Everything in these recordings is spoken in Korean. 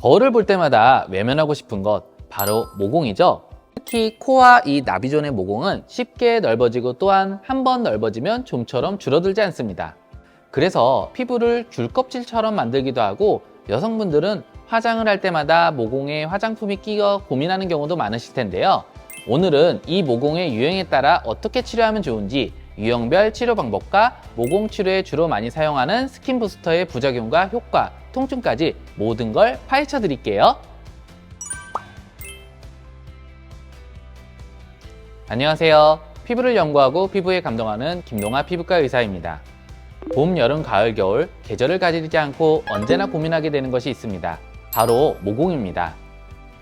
거울을 볼 때마다 외면하고 싶은 것 바로 모공이죠. 특히 코와 이 나비존의 모공은 쉽게 넓어지고 또한 한 번 넓어지면 좀처럼 줄어들지 않습니다. 그래서 피부를 귤껍질처럼 만들기도 하고 여성분들은 화장을 할 때마다 모공에 화장품이 끼어 고민하는 경우도 많으실 텐데요. 오늘은 이 모공의 유형에 따라 어떻게 치료하면 좋은지 유형별 치료 방법과 모공 치료에 주로 많이 사용하는 스킨 부스터의 부작용과 효과, 통증까지 모든 걸 파헤쳐 드릴게요. 안녕하세요. 피부를 연구하고 피부에 감동하는 김동아 피부과 의사입니다. 봄, 여름, 가을, 겨울 계절을 가리지 않고 언제나 고민하게 되는 것이 있습니다. 바로 모공입니다.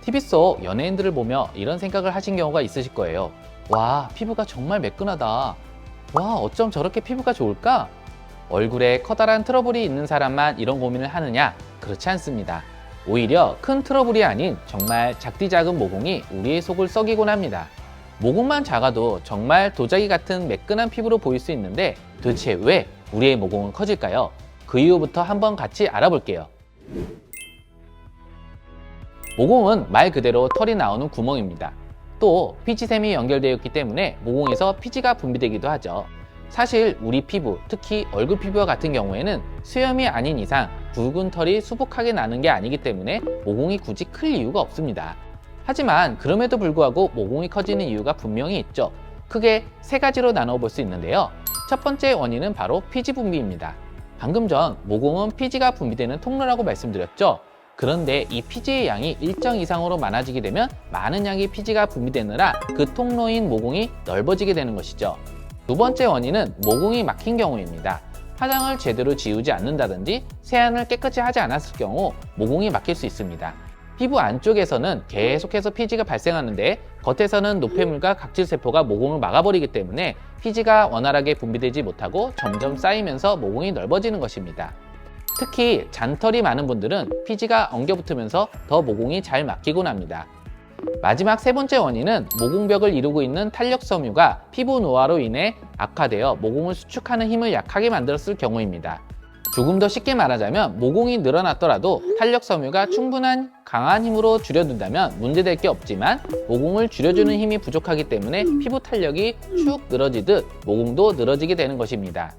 TV 속 연예인들을 보며 이런 생각을 하신 경우가 있으실 거예요. 와, 피부가 정말 매끈하다. 와, 어쩜 저렇게 피부가 좋을까? 얼굴에 커다란 트러블이 있는 사람만 이런 고민을 하느냐? 그렇지 않습니다. 오히려 큰 트러블이 아닌 정말 작디 작은 모공이 우리의 속을 썩이곤 합니다. 모공만 작아도 정말 도자기 같은 매끈한 피부로 보일 수 있는데 도대체 왜 우리의 모공은 커질까요? 그 이유부터 한번 같이 알아볼게요. 모공은 말 그대로 털이 나오는 구멍입니다. 또 피지샘이 연결되어 있기 때문에 모공에서 피지가 분비되기도 하죠. 사실 우리 피부, 특히 얼굴 피부와 같은 경우에는 수염이 아닌 이상 붉은 털이 수북하게 나는 게 아니기 때문에 모공이 굳이 클 이유가 없습니다. 하지만 그럼에도 불구하고 모공이 커지는 이유가 분명히 있죠. 크게 세 가지로 나눠 볼 수 있는데요. 첫 번째 원인은 바로 피지 분비입니다. 방금 전 모공은 피지가 분비되는 통로라고 말씀드렸죠. 그런데 이 피지의 양이 일정 이상으로 많아지게 되면 많은 양의 피지가 분비되느라 그 통로인 모공이 넓어지게 되는 것이죠. 두 번째 원인은 모공이 막힌 경우입니다. 화장을 제대로 지우지 않는다든지 세안을 깨끗이 하지 않았을 경우 모공이 막힐 수 있습니다. 피부 안쪽에서는 계속해서 피지가 발생하는데 겉에서는 노폐물과 각질세포가 모공을 막아버리기 때문에 피지가 원활하게 분비되지 못하고 점점 쌓이면서 모공이 넓어지는 것입니다. 특히 잔털이 많은 분들은 피지가 엉겨붙으면서 더 모공이 잘 막히곤 합니다. 마지막 세 번째 원인은 모공벽을 이루고 있는 탄력 섬유가 피부 노화로 인해 악화되어 모공을 수축하는 힘을 약하게 만들었을 경우입니다. 조금 더 쉽게 말하자면 모공이 늘어났더라도 탄력 섬유가 충분한 강한 힘으로 줄여둔다면 문제될 게 없지만 모공을 줄여주는 힘이 부족하기 때문에 피부 탄력이 축 늘어지듯 모공도 늘어지게 되는 것입니다.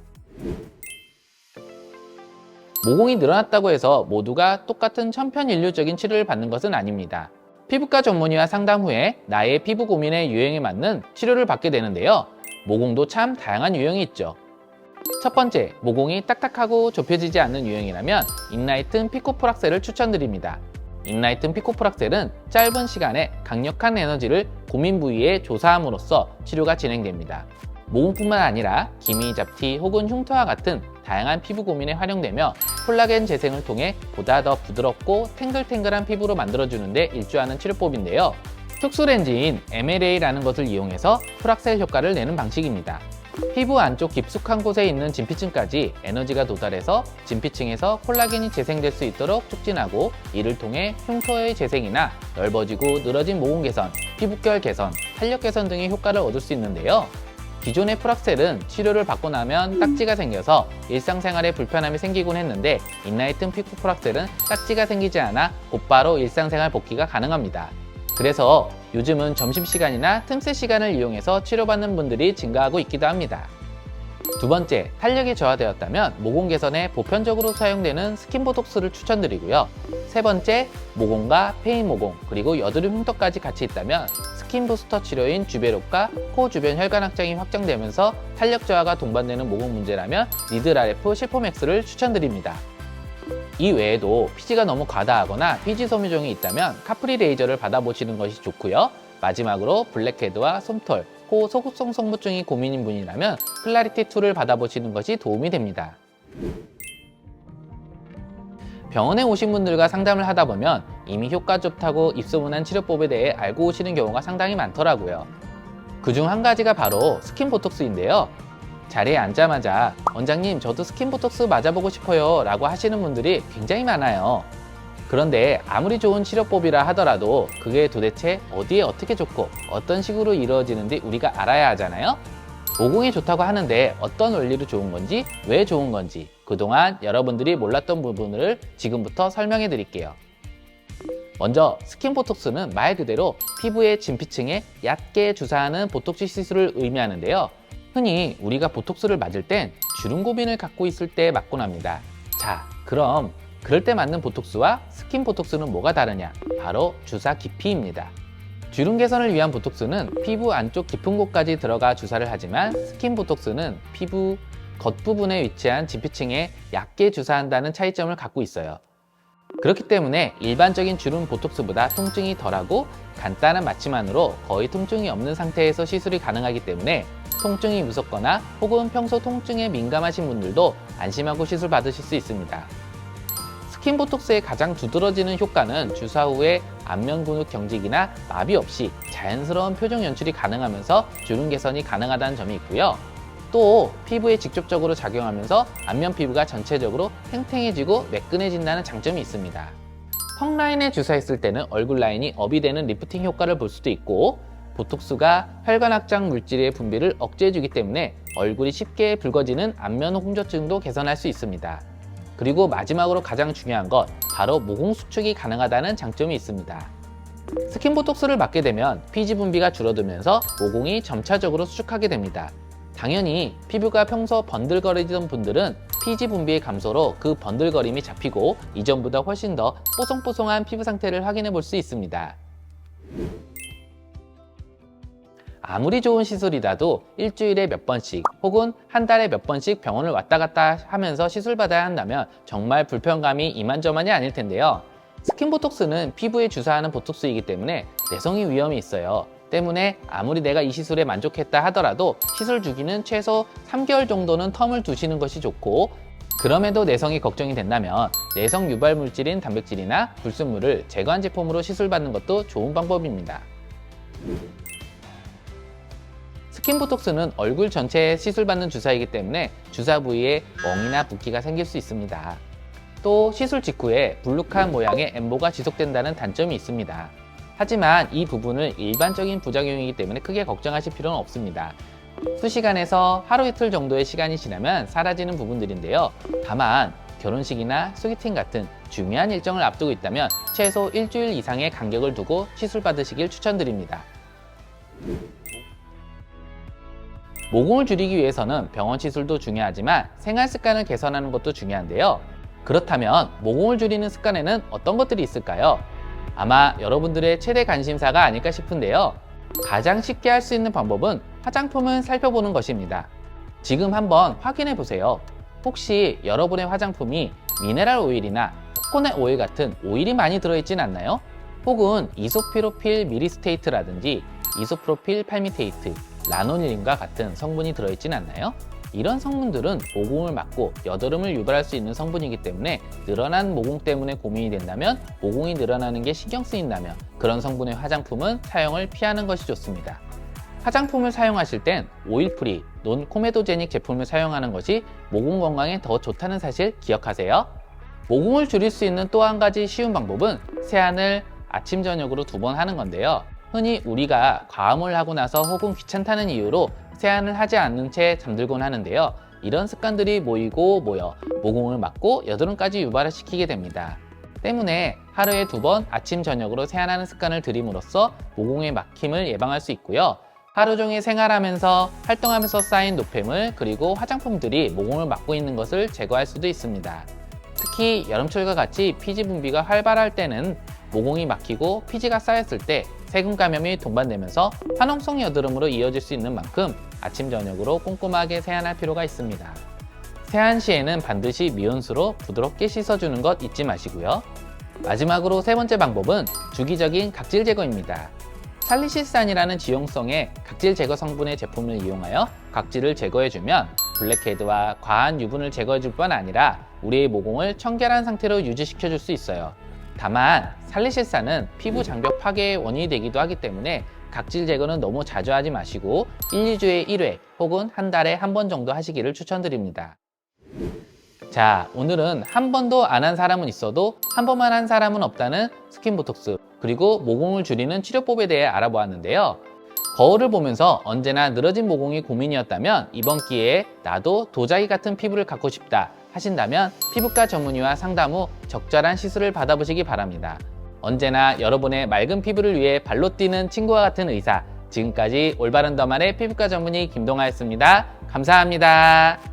모공이 늘어났다고 해서 모두가 똑같은 천편일률적인 치료를 받는 것은 아닙니다. 피부과 전문의와 상담 후에 나의 피부 고민의 유형에 맞는 치료를 받게 되는데요. 모공도 참 다양한 유형이 있죠. 첫 번째, 모공이 딱딱하고 좁혀지지 않는 유형이라면 인라이튼 피코프락셀을 추천드립니다. 인라이튼 피코프락셀은 짧은 시간에 강력한 에너지를 고민 부위에 조사함으로써 치료가 진행됩니다. 모공뿐만 아니라 기미, 잡티 혹은 흉터와 같은 다양한 피부 고민에 활용되며 콜라겐 재생을 통해 보다 더 부드럽고 탱글탱글한 피부로 만들어주는 데 일조하는 치료법인데요. 특수 렌즈인 MLA라는 것을 이용해서 프락셀 효과를 내는 방식입니다. 피부 안쪽 깊숙한 곳에 있는 진피층까지 에너지가 도달해서 진피층에서 콜라겐이 재생될 수 있도록 촉진하고 이를 통해 흉터의 재생이나 넓어지고 늘어진 모공 개선, 피부결 개선, 탄력 개선 등의 효과를 얻을 수 있는데요. 기존의 프락셀은 치료를 받고 나면 딱지가 생겨서 일상생활에 불편함이 생기곤 했는데 인라이튼 피코 프락셀은 딱지가 생기지 않아 곧바로 일상생활 복귀가 가능합니다. 그래서 요즘은 점심시간이나 틈새 시간을 이용해서 치료받는 분들이 증가하고 있기도 합니다. 두 번째, 탄력이 저하되었다면 모공 개선에 보편적으로 사용되는 스킨보톡스를 추천드리고요. 세 번째, 모공과 페인 모공 그리고 여드름 흉터까지 같이 있다면 스킨부스터 치료인 주베롭과 코 주변 혈관 확장이 확정되면서 탄력 저하가 동반되는 모공 문제라면 니드RF 실포맥스를 추천드립니다. 이 외에도 피지가 너무 과다하거나 피지 섬유종이 있다면 카프리 레이저를 받아보시는 것이 좋고요. 마지막으로 블랙헤드와 솜털, 코 소극성 성부증이 고민인 분이라면 클라리티2를 받아보시는 것이 도움이 됩니다. 병원에 오신 분들과 상담을 하다 보면 이미 효과 좋다고 입소문한 치료법에 대해 알고 오시는 경우가 상당히 많더라고요. 그중 한 가지가 바로 스킨보톡스인데요. 자리에 앉자마자 원장님 저도 스킨보톡스 맞아보고 싶어요 라고 하시는 분들이 굉장히 많아요. 그런데 아무리 좋은 치료법이라 하더라도 그게 도대체 어디에 어떻게 좋고 어떤 식으로 이루어지는지 우리가 알아야 하잖아요. 모공이 좋다고 하는데 어떤 원리로 좋은 건지, 왜 좋은 건지 그동안 여러분들이 몰랐던 부분을 지금부터 설명해 드릴게요. 먼저 스킨보톡스는 말 그대로 피부의 진피층에 얕게 주사하는 보톡스 시술을 의미하는데요. 흔히 우리가 보톡스를 맞을 땐 주름 고민을 갖고 있을 때 맞곤 합니다. 자, 그럼 그럴 때 맞는 보톡스와 스킨보톡스는 뭐가 다르냐? 바로 주사 깊이입니다. 주름 개선을 위한 보톡스는 피부 안쪽 깊은 곳까지 들어가 주사를 하지만 스킨보톡스는 피부 겉부분에 위치한 진피층에 얕게 주사한다는 차이점을 갖고 있어요. 그렇기 때문에 일반적인 주름 보톡스보다 통증이 덜하고 간단한 마취만으로 거의 통증이 없는 상태에서 시술이 가능하기 때문에 통증이 무섭거나 혹은 평소 통증에 민감하신 분들도 안심하고 시술 받으실 수 있습니다. 스킨보톡스의 가장 두드러지는 효과는 주사 후에 안면 근육 경직이나 마비 없이 자연스러운 표정 연출이 가능하면서 주름 개선이 가능하다는 점이 있고요. 또 피부에 직접적으로 작용하면서 안면 피부가 전체적으로 탱탱해지고 매끈해진다는 장점이 있습니다. 턱 라인에 주사했을 때는 얼굴 라인이 업이 되는 리프팅 효과를 볼 수도 있고, 보톡스가 혈관 확장 물질의 분비를 억제해주기 때문에 얼굴이 쉽게 붉어지는 안면 홍조증도 개선할 수 있습니다. 그리고 마지막으로 가장 중요한 것, 바로 모공 수축이 가능하다는 장점이 있습니다. 스킨보톡스를 맞게 되면 피지 분비가 줄어들면서 모공이 점차적으로 수축하게 됩니다. 당연히 피부가 평소 번들거리던 분들은 피지 분비의 감소로 그 번들거림이 잡히고 이전보다 훨씬 더 뽀송뽀송한 피부 상태를 확인해 볼 수 있습니다. 아무리 좋은 시술이라도 일주일에 몇 번씩 혹은 한 달에 몇 번씩 병원을 왔다 갔다 하면서 시술받아야 한다면 정말 불편감이 이만저만이 아닐 텐데요. 스킨보톡스는 피부에 주사하는 보톡스이기 때문에 내성이 위험이 있어요. 때문에 아무리 내가 이 시술에 만족했다 하더라도 시술 주기는 최소 3개월 정도는 텀을 두시는 것이 좋고, 그럼에도 내성이 걱정이 된다면 내성 유발 물질인 단백질이나 불순물을 제거한 제품으로 시술받는 것도 좋은 방법입니다. 스킨보톡스는 얼굴 전체에 시술받는 주사이기 때문에 주사 부위에 멍이나 붓기가 생길 수 있습니다. 또 시술 직후에 불룩한 모양의 엠보가 지속된다는 단점이 있습니다. 하지만 이 부분은 일반적인 부작용이기 때문에 크게 걱정하실 필요는 없습니다. 수시간에서 하루 이틀 정도의 시간이 지나면 사라지는 부분들인데요. 다만 결혼식이나 소개팅 같은 중요한 일정을 앞두고 있다면 최소 일주일 이상의 간격을 두고 시술 받으시길 추천드립니다. 모공을 줄이기 위해서는 병원 시술도 중요하지만 생활 습관을 개선하는 것도 중요한데요. 그렇다면 모공을 줄이는 습관에는 어떤 것들이 있을까요? 아마 여러분들의 최대 관심사가 아닐까 싶은데요. 가장 쉽게 할 수 있는 방법은 화장품을 살펴보는 것입니다. 지금 한번 확인해 보세요. 혹시 여러분의 화장품이 미네랄 오일이나 코코넛 오일 같은 오일이 많이 들어있진 않나요? 혹은 이소피로필 미리스테이트라든지 이소프로필 팔미테이트, 라노닐린과 같은 성분이 들어있진 않나요? 이런 성분들은 모공을 막고 여드름을 유발할 수 있는 성분이기 때문에 늘어난 모공 때문에 고민이 된다면, 모공이 늘어나는 게 신경 쓰인다면 그런 성분의 화장품은 사용을 피하는 것이 좋습니다. 화장품을 사용하실 땐 오일프리, 논 코메도제닉 제품을 사용하는 것이 모공 건강에 더 좋다는 사실 기억하세요. 모공을 줄일 수 있는 또 한 가지 쉬운 방법은 세안을 아침 저녁으로 2번 하는 건데요. 흔히 우리가 과음을 하고 나서 혹은 귀찮다는 이유로 세안을 하지 않는 채 잠들곤 하는데요. 이런 습관들이 모이고 모여 모공을 막고 여드름까지 유발을 시키게 됩니다. 때문에 하루에 2번 아침 저녁으로 세안하는 습관을 들임으로써 모공의 막힘을 예방할 수 있고요. 하루 종일 생활하면서 활동하면서 쌓인 노폐물 그리고 화장품들이 모공을 막고 있는 것을 제거할 수도 있습니다. 특히 여름철과 같이 피지 분비가 활발할 때는 모공이 막히고 피지가 쌓였을 때 세균 감염이 동반되면서 화농성 여드름으로 이어질 수 있는 만큼 아침 저녁으로 꼼꼼하게 세안할 필요가 있습니다. 세안 시에는 반드시 미온수로 부드럽게 씻어주는 것 잊지 마시고요. 마지막으로 3번째 방법은 주기적인 각질 제거입니다. 살리시스탄이라는 지용성의 각질 제거 성분의 제품을 이용하여 각질을 제거해주면 블랙헤드와 과한 유분을 제거해줄 뿐 아니라 우리의 모공을 청결한 상태로 유지시켜줄 수 있어요. 다만 살리시스탄은 피부 장벽 파괴의 원인이 되기도 하기 때문에 각질 제거는 너무 자주 하지 마시고 1, 2주에 1회 혹은 한 달에 한 번 정도 하시기를 추천드립니다. 자, 오늘은 한 번도 안 한 사람은 있어도 한 번만 한 사람은 없다는 스킨보톡스 그리고 모공을 줄이는 치료법에 대해 알아보았는데요. 거울을 보면서 언제나 늘어진 모공이 고민이었다면 이번 기회에 나도 도자기 같은 피부를 갖고 싶다 하신다면 피부과 전문의와 상담 후 적절한 시술을 받아보시기 바랍니다. 언제나 여러분의 맑은 피부를 위해 발로 뛰는 친구와 같은 의사. 지금까지 올바른 더말의 피부과 전문의 김동아였습니다. 감사합니다.